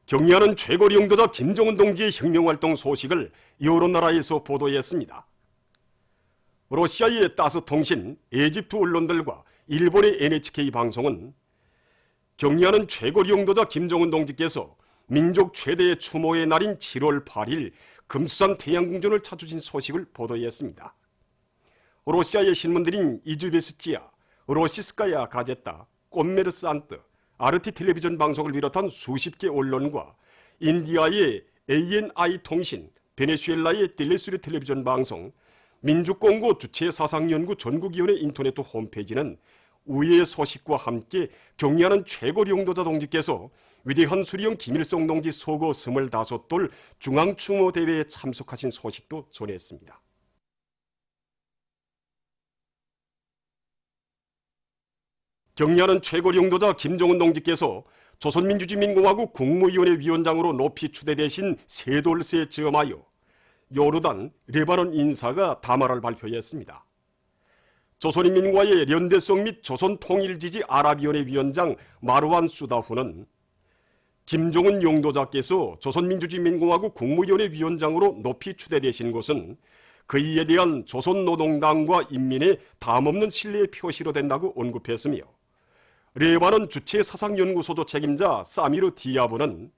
경리하는 최고리 용도자 김정은 동지의 혁명활동 소식을 여러 나라에서 보도했습니다. 러시아의 따스통신, 에집트 언론들과 일본의 NHK 방송은 경리하는 최고리 용도자 김정은 동지께서 민족 최대의 추모의 날인 7월 8일 금수산 태양궁전을 찾으신 소식을 보도했습니다. 러시아의 신문들인 이즈베스치야, 로시스카야 가제타, 꼼메르산트, 아르티 텔레비전 방송을 비롯한 수십 개 언론과 인디아의 ANI 통신, 베네수엘라의 텔레수리 텔레비전 방송, 민주공고 주체사상연구 전국위원회 인터넷 홈페이지는 우회의 소식과 함께 경리하는 최고리 용도자 동지께서 위대한 수리형 김일성 동지 서거 25돌 중앙추모대회에 참석하신 소식도 전했습니다. 경리하는 최고리 용도자 김정은 동지께서 조선민주주의민공화국 국무위원회 위원장으로 높이 추대되신 세돌세에 점하여 요르단, 레바논 인사가 담화를 발표했습니다. 조선인민과의 연대성 및 조선통일지지 아랍위원회 위원장 마르완 수다후는 김정은 용도자께서 조선민주주의민공화국 국무위원회 위원장으로 높이 추대되신 것은 그이에 대한 조선노동당과 인민의 담없는 신뢰의 표시로 된다고 언급했으며, 레바논 주체사상연구소조 책임자 사미르 디아브는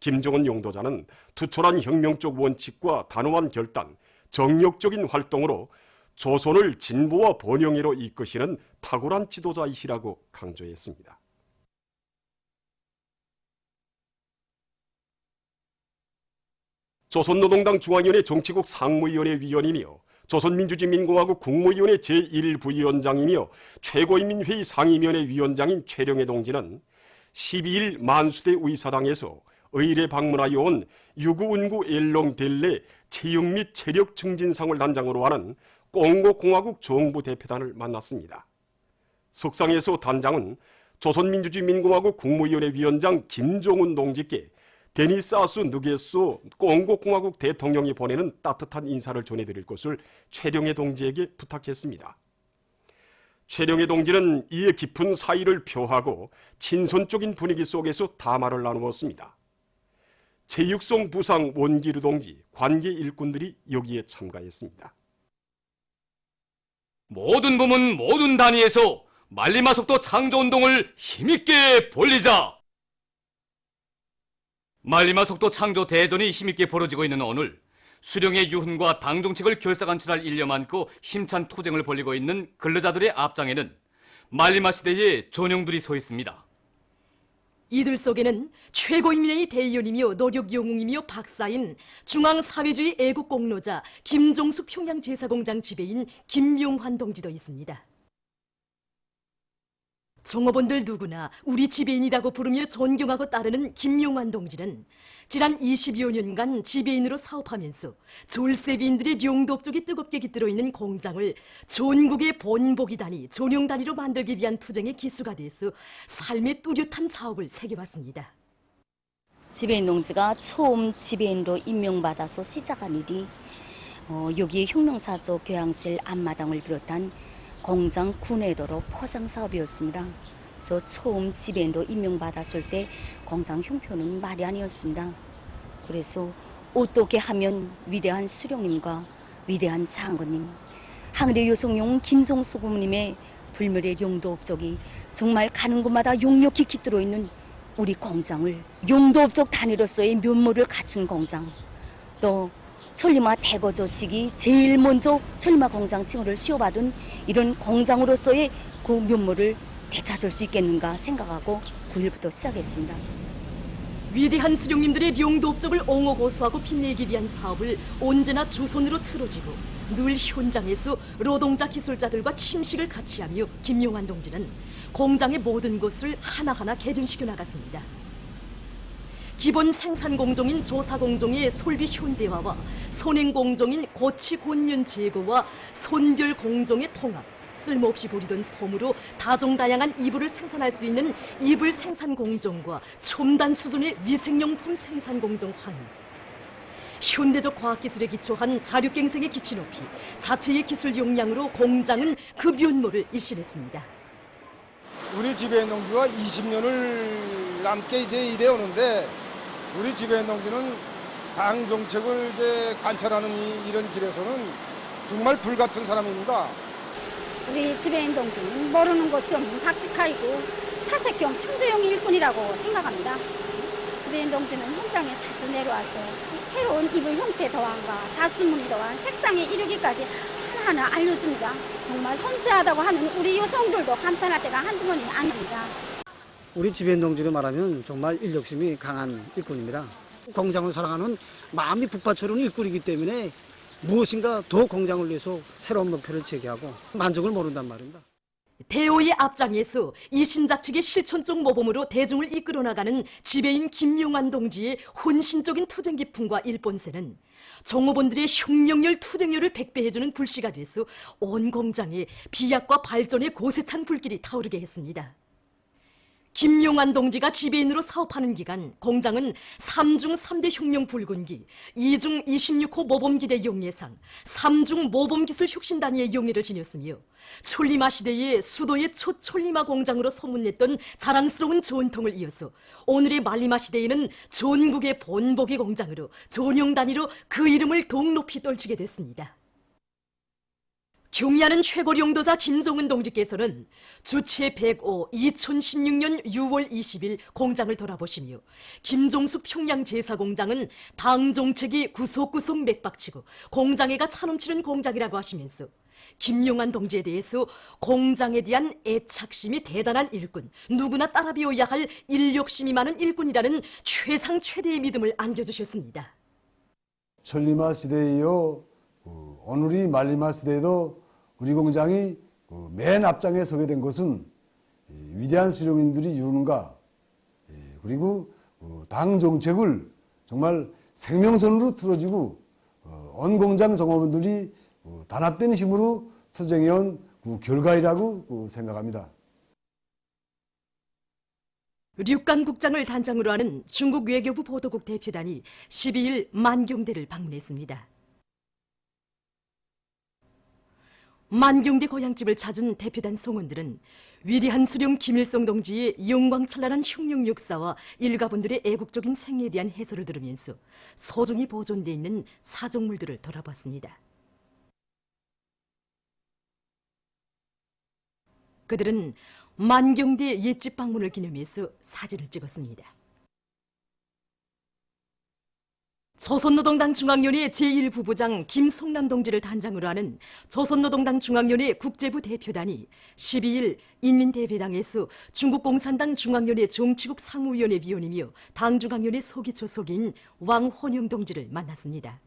김정은 용도자는 투철한 혁명적 원칙과 단호한 결단, 정력적인 활동으로 조선을 진보와 번영으로 이끄시는 탁월한 지도자이시라고 강조했습니다. 조선노동당 중앙위원회 정치국 상무위원회 위원이며 조선민주주의민공화국 국무위원회 제1부위원장이며 최고인민회의 상임위원회 위원장인 최령해 동지는 12일 만수대 의사당에서 의례 방문하여 온 유구운구 엘롱델레 체육 및 체력 증진상을 단장으로 하는 꽁고공화국 정부 대표단을 만났습니다. 석상에서 단장은 조선민주주의민공화국 국무위원회 위원장 김종은 동지께 데니사스 느게소 꽁고공화국 대통령이 보내는 따뜻한 인사를 전해드릴 것을 최령해 동지에게 부탁했습니다. 최령해 동지는 이에 깊은 사의를 표하고 친선적인 분위기 속에서 담화를 나누었습니다. 제육성 부상 원기르 동지, 관계 일꾼들이 여기에 참가했습니다. 모든 부문 모든 단위에서 만리마속도 창조운동을 힘있게 벌리자. 만리마속도 창조 대전이 힘있게 벌어지고 있는 오늘, 수령의 유훈과 당정책을 결사간출할 일념 안고 힘찬 투쟁을 벌이고 있는 근로자들의 앞장에는 만리마 시대의 전용들이 서 있습니다. 이들 속에는 최고인민의 대의원이며 노력영웅이며 박사인 중앙사회주의 애국공로자 김종수 평양제사공장 지배인 김용환 동지도 있습니다. 종업원들 누구나 우리 지배인이라고 부르며 존경하고 따르는 김용환 동지는 지난 20여 년간 지배인으로 사업하면서 졸세비인들의 용도업적이 뜨겁게 깃들어 있는 공장을 전국의 본보기단위, 전용단위로 만들기 위한 투쟁의 기수가 돼서 삶의 뚜렷한 자업을 새겨왔습니다. 지배인 동지가 처음 지배인으로 임명받아서 시작한 일이 여기 혁명사조 교양실 앞마당을 비롯한 공장 구내도로 포장 사업이었습니다. 그래서 처음 지배인으로 임명받았을 때 공장 형편은 말이 아니었습니다. 그래서 어떻게 하면 위대한 수령님과 위대한 장군님, 항일의 여성용 김종수 고모님의 불멸의 용도업적이 정말 가는 곳마다 용력히 깃들어 있는 우리 공장을 용도업적 단위로서의 면모를 갖춘 공장, 또 천리마 대거조식이 제일 먼저 천리마 공장 칭호를 수여받은 이런 공장으로서의 그 면모를 되찾을 수 있겠는가 생각하고 9일부터 시작했습니다. 위대한 수령님들의 용도업적을 옹호고수하고 빛내기 위한 사업을 언제나 주손으로 틀어지고 늘 현장에서 노동자 기술자들과 침식을 같이 하며 김용환 동지는 공장의 모든 것을 하나하나 개변시켜 나갔습니다. 기본 생산공정인 조사공정의 솔비 현대화와 선행공정인 고치곤륜 제거와 손별공정의 통합, 쓸모없이 부리던 솜으로 다종다양한 이불을 생산할 수 있는 이불 생산공정과 첨단 수준의 위생용품 생산공정 확립, 현대적 과학기술에 기초한 자력갱생의 기치 높이, 자체의 기술 역량으로 공장은 그 면모를 일실했습니다. 우리 지배인 동지와 20년을 남게 이제 일해오는데 우리 지배인 동지는 당 정책을 이제 관철하는 이런 길에서는 정말 불같은 사람입니다. 우리 지배인 동지는 모르는 것이 없는 박식하이고 사색형 창조용 일꾼이라고 생각합니다. 지배인 동지는 현장에 자주 내려와서 새로운 이불 형태 도안과 자수무늬 도안, 색상에 이르기까지 하나하나 알려줍니다. 정말 섬세하다고 하는 우리 여성들도 감탄할 때가 한두 번이 아닙니다. 우리 지배인 동지로 말하면 정말 인력심이 강한 일꾼입니다. 공장을 사랑하는 마음이 북받쳐오는 일꾼이기 때문에 무엇인가 더 공장을 위해서 새로운 목표를 제기하고 만족을 모른단 말입니다. 대오의 앞장에서 이 신작 측의 실천적 모범으로 대중을 이끌어 나가는 지배인 김용환 동지의 혼신적인 투쟁 기풍과 일본세는 종업원들의 혁명열 투쟁열을 백배해주는 불씨가 돼서 온 공장에 비약과 발전의 고세찬 불길이 타오르게 했습니다. 김용환 동지가 지배인으로 사업하는 기간 공장은 3중 3대 혁명 불군기, 2중 26호 모범기대 용예상, 3중 모범기술 혁신단위의 용예를 지녔으며 촐리마 시대의 수도의 첫 촐리마 공장으로 소문냈던 자랑스러운 전통을 이어서 오늘의 말리마 시대에는 전국의 본보기 공장으로 전용 단위로 그 이름을 더욱 높이 떨치게 됐습니다. 경의하는 최고 용도자 김정은 동지께서는 주체 105 2016년 6월 20일 공장을 돌아보시며 김종수 평양 제사공장은 당 정책이 구석구석 맥박치고 공장애가 차넘치는 공장이라고 하시면서 김용환 동지에 대해서 공장에 대한 애착심이 대단한 일꾼, 누구나 따라 배워야 할 인력심이 많은 일꾼이라는 최상 최대의 믿음을 안겨주셨습니다. 촐리마 시대에 이어 오늘이 말리마 시대에도 우리 공장이 맨 앞장에 서게 된 것은 위대한 수령님들이 이루는가, 그리고 당 정책을 정말 생명선으로 틀어지고 온 공장 종업원들이 단합된 힘으로 투쟁해온 그 결과이라고 생각합니다. 륙간 국장을 단장으로 하는 중국 외교부 보도국 대표단이 12일 만경대를 방문했습니다. 만경대 고향집을 찾은 대표단 성원들은 위대한 수령 김일성 동지의 영광찬란한 혁명 역사와 일가분들의 애국적인 생애에 대한 해설을 들으면서 소중히 보존되어 있는 사적물들을 돌아봤습니다. 그들은 만경대 옛집 방문을 기념해서 사진을 찍었습니다. 조선노동당 중앙위원회 제1부부장 김성남 동지를 단장으로 하는 조선노동당 중앙위원회 국제부 대표단이 12일 인민대회당에서 중국공산당 중앙위원회 정치국 상무위원회 위원이며 당중앙위원회 소기초 소기인 왕혼영 동지를 만났습니다.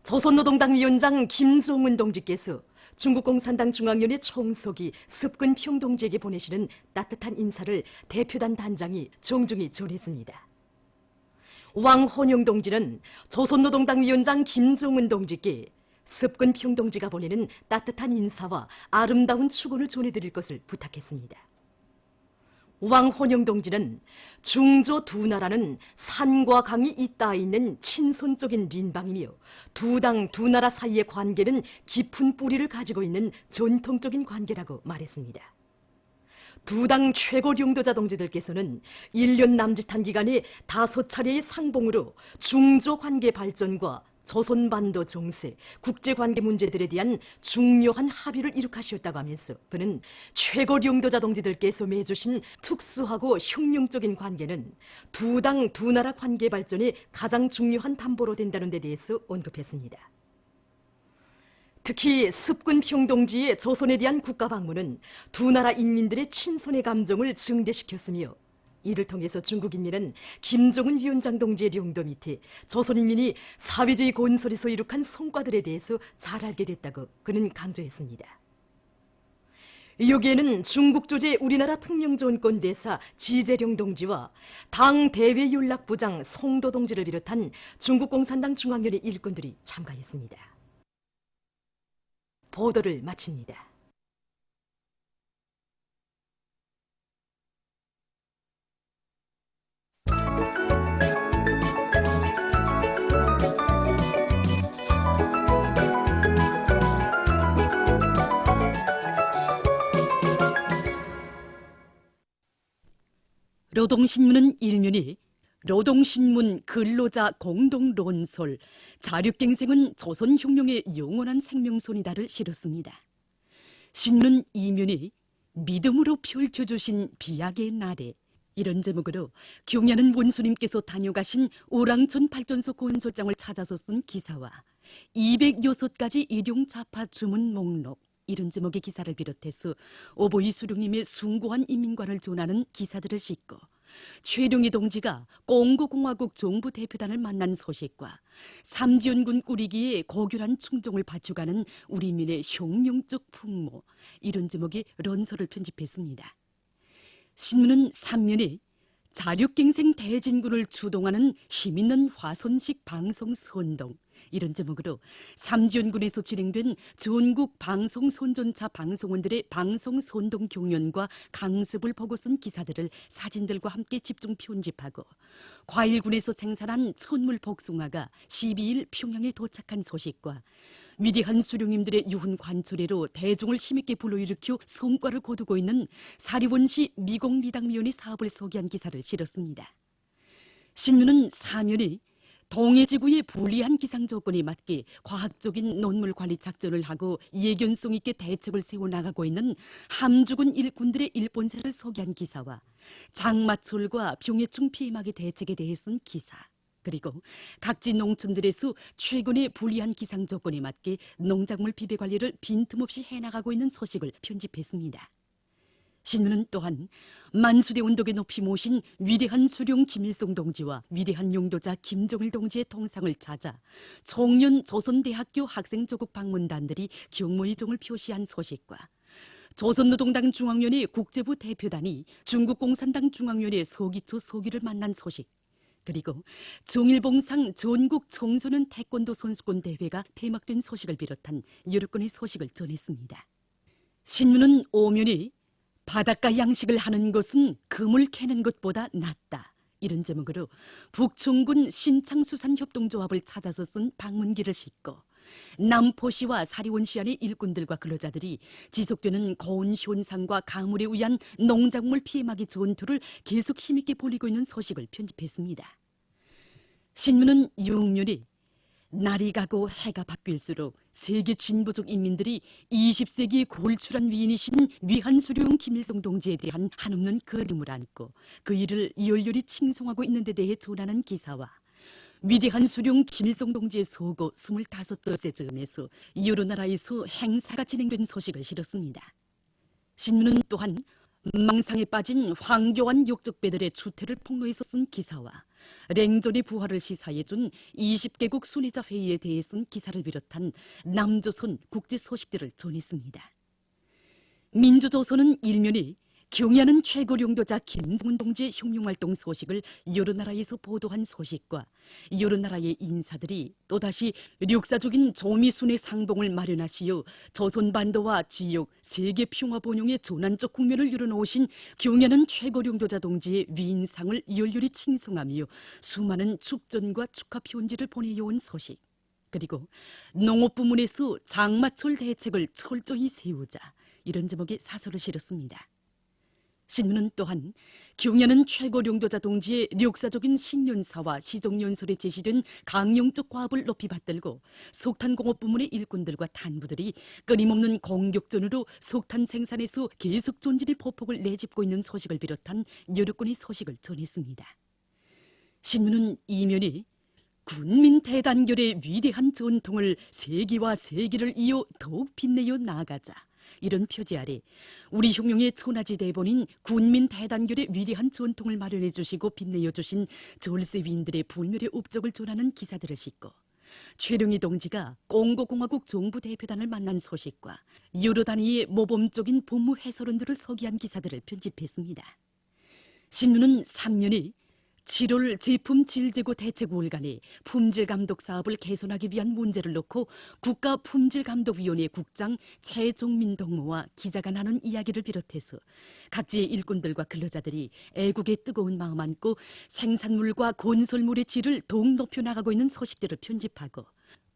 조선노동당 위원장 김정은 동지께서 중국공산당 중앙위원회 총서기 습근평 동지에게 보내시는 따뜻한 인사를 대표단 단장이 정중히 전했습니다. 왕혼영 동지는 조선노동당 위원장 김정은 동지께 습근평 동지가 보내는 따뜻한 인사와 아름다운 축원을 전해드릴 것을 부탁했습니다. 왕혼영 동지는 중조 두 나라는 산과 강이 잇닿아 있는 친손적인 린방이며 두 당 두 나라 사이의 관계는 깊은 뿌리를 가지고 있는 전통적인 관계라고 말했습니다. 두 당 최고 용도자 동지들께서는 1년 남짓한 기간에 5차례의 상봉으로 중조 관계 발전과 조선반도 정세, 국제관계 문제들에 대한 중요한 합의를 이룩하셨다고 하면서 그는 최고 용도자 동지들께서 맺으신 특수하고 혁명적인 관계는 두 당 두 나라 관계 발전에 가장 중요한 담보로 된다는 데 대해서 언급했습니다. 특히 습근평 동지의 조선에 대한 국가 방문은 두 나라 인민들의 친선의 감정을 증대시켰으며 이를 통해서 중국 인민은 김정은 위원장 동지의 용도 밑에 조선 인민이 사회주의 건설에서 이룩한 성과들에 대해서 잘 알게 됐다고 그는 강조했습니다. 여기에는 중국 조제 우리나라 특명전권 대사 지재룡 동지와 당 대외연락부장 송도 동지를 비롯한 중국 공산당 중앙위원회 일꾼들이 참가했습니다. 보도를 마칩니다. 노동신문은 일면이 노동신문 근로자 공동론설 자력갱생은 조선혁명의 영원한 생명선이다를 실었습니다. 신문 이면에 믿음으로 펼쳐주신 비약의 날에 이런 제목으로 경야는 원수님께서 다녀가신 오랑천 발전소 건설장을 찾아서 쓴 기사와 206가지 일용자파 주문 목록 이런 제목의 기사를 비롯해서 오보이 수령님의 숭고한 인민관을 전하는 기사들을 싣고 최룡희 동지가 공고공화국 정부 대표단을 만난 소식과 삼지연군 꾸리기에 고결한 충정을 바쳐가는 우리 민의 혁명적 풍모 이런 제목의 론서를 편집했습니다. 신문은 3면에 자력갱생 대진군을 주동하는 힘있는 화선식 방송 선동 이런 제목으로 삼지연군에서 진행된 전국 방송 선전차 방송원들의 방송 선동 경연과 강습을 보고 쓴 기사들을 사진들과 함께 집중 편집하고 과일군에서 생산한 천물 복숭아가 12일 평양에 도착한 소식과 위대한 수령님들의 유훈 관철회로 대중을 힘있게 불러일으켜 성과를 거두고 있는 사리원시 미공미당위원회 사업을 소개한 기사를 실었습니다. 신문은 사면에 동해지구의 불리한 기상 조건에 맞게 과학적인 논물 관리 작전을 하고 예견성 있게 대책을 세워나가고 있는 함주군 일꾼들의 일본세를 소개한 기사와 장마철과 병해충 피해막이 대책에 대해 쓴 기사 그리고 각지 농촌들에서 최근의 불리한 기상 조건에 맞게 농작물 비배 관리를 빈틈없이 해나가고 있는 소식을 편집했습니다. 신문은 또한 만수대 운동에 높이 모신 위대한 수령 김일성 동지와 위대한 용도자 김정일 동지의 동상을 찾아 청년 조선대학교 학생조국 방문단들이 경모의정을 표시한 소식과 조선노동당 중앙위원회 국제부 대표단이 중국공산당 중앙위원회 서기초 서기를 만난 소식 그리고 정일봉상 전국 청소년 태권도 선수권 대회가 폐막된 소식을 비롯한 여러 건의 소식을 전했습니다. 신문은 오면에 바닷가 양식을 하는 것은 금을 캐는 것보다 낫다. 이런 제목으로 북촌군 신창수산협동조합을 찾아서 쓴 방문기를 싣고 남포시와 사리원시 안의 일꾼들과 근로자들이 지속되는 고온 현상과 가물에 의한 농작물 피해막이 전투를 계속 힘있게 벌이고 있는 소식을 편집했습니다. 신문은 6면에 날이 가고 해가 바뀔수록 세계 진보적 인민들이 20세기에 골출한 위인이신 위한수령 김일성 동지에 대한 한없는 그리움을 안고 그 일을 열렬히 칭송하고 있는 데 대해 전하는 기사와 위대한 수령 김일성 동지의 서거 25덧째 즈음에서 여러 나라에서 행사가 진행된 소식을 실었습니다. 신문은 또한 망상에 빠진 황교안 역적배들의 추태를 폭로해서 쓴 기사와 랭전의 부활을 시사해준 20개국 순회자 회의에 대해 쓴 기사를 비롯한 남조선 국제 소식들을 전했습니다. 민주조선은 일면에 경야는 최고 용도자 김정은 동지의 혁명활동 소식을 여러 나라에서 보도한 소식과 여러 나라의 인사들이 또다시 역사적인 조미순의 상봉을 마련하시어 조선반도와 지역 세계 평화 번영의 전환적 국면을 열어놓으신 경야는 최고 용도자 동지의 위인상을 열렬히 칭송하며 수많은 축전과 축하 편지를 보내어온 소식 그리고 농업 부문에서 장마철 대책을 철저히 세우자 이런 제목의 사설을 실었습니다. 신문은 또한 경야는 최고 용도자 동지의 역사적인 신년사와 시정연설에 제시된 강령적 과업을 높이 받들고 석탄공업 부문의 일꾼들과 단부들이 끊임없는 공격전으로 석탄 생산에서 계속 존진의 포폭을 내짚고 있는 소식을 비롯한 여러 건의 소식을 전했습니다. 신문은 이면에 군민 대단결의 위대한 전통을 세기와 세기를 이어 더욱 빛내어 나아가자 이런 표지 아래 우리 혁명의 천하지 대본인 군민 대단결의 위대한 전통을 마련해 주시고 빛내어 주신 절세 위인들의 불멸의 업적을 전하는 기사들을 싣고 최룡희 동지가 공고공화국 정부 대표단을 만난 소식과 여러 단위의 모범적인 법무 해설원들을 소개한 기사들을 편집했습니다. 신문은 3면에 7월 제품 질재고 대책 월간에 품질감독 사업을 개선하기 위한 문제를 놓고 국가품질감독위원회 국장 최종민 동무와 기자가 나눈 이야기를 비롯해서 각지의 일꾼들과 근로자들이 애국의 뜨거운 마음 안고 생산물과 건설물의 질을 더욱 높여나가고 있는 소식들을 편집하고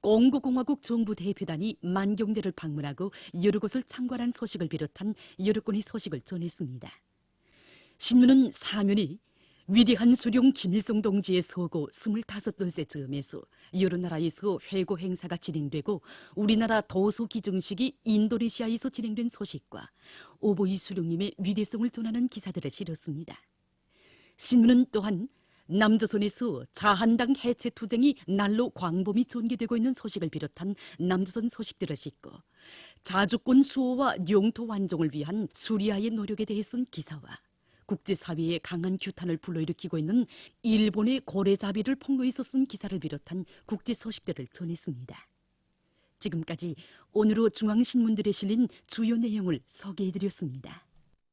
공고공화국 정부 대표단이 만경대를 방문하고 여러 곳을 참관한 소식을 비롯한 여러 건의 소식을 전했습니다. 신문은 사면에 위대한 수령 김일성 동지의 서거 25돌째 즈음에서 여러 나라에서 회고 행사가 진행되고 우리나라 도소 기증식이 인도네시아에서 진행된 소식과 오보이 수령님의 위대성을 전하는 기사들을 실었습니다. 신문은 또한 남조선에서 자한당 해체 투쟁이 날로 광범위 전개되고 있는 소식을 비롯한 남조선 소식들을 싣고 자주권 수호와 영토 완종을 위한 수리아의 노력에 대해 쓴 기사와 국제사회의 강한 규탄을 불러일으키고 있는 일본의 고래잡이를 폭로해서 쓴 기사를 비롯한 국제 소식들을 전했습니다. 지금까지 오늘의 중앙신문들에 실린 주요 내용을 소개해드렸습니다.